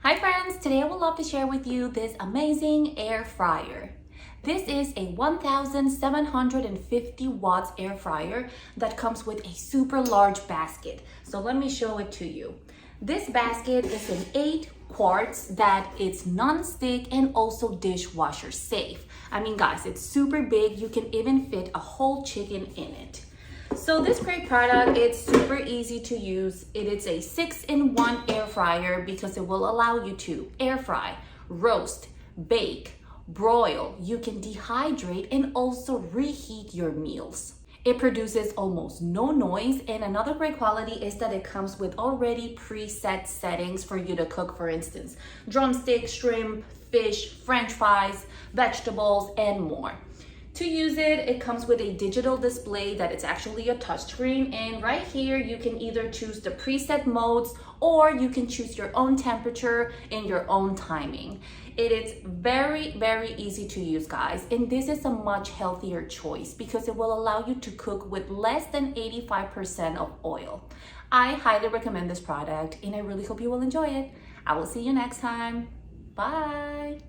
Hi friends, today I would love to share with you this amazing air fryer. This is a 1750 watts air fryer that comes with a super large basket. So let me show it to you. This basket is an 8 quarts that it's non-stick and also dishwasher safe. I mean guys, it's super big. You can even fit a whole chicken in it. So this great product, it's super easy to use. It is a 6-in-1 air fryer because it will allow you to air fry, roast, bake, broil. You can dehydrate and also reheat your meals. It produces almost no noise, and another great quality is that it comes with already preset settings for you to cook, for instance, drumstick, shrimp, fish, french fries, vegetables, and more. To use it, it comes with a digital display that it's actually a touchscreen, and right here you can either choose the preset modes or you can choose your own temperature and your own timing. It is very easy to use, guys, and this is a much healthier choice because it will allow you to cook with less than 85% of oil. I highly recommend this product and I really hope you will enjoy it. I will see you next time. Bye.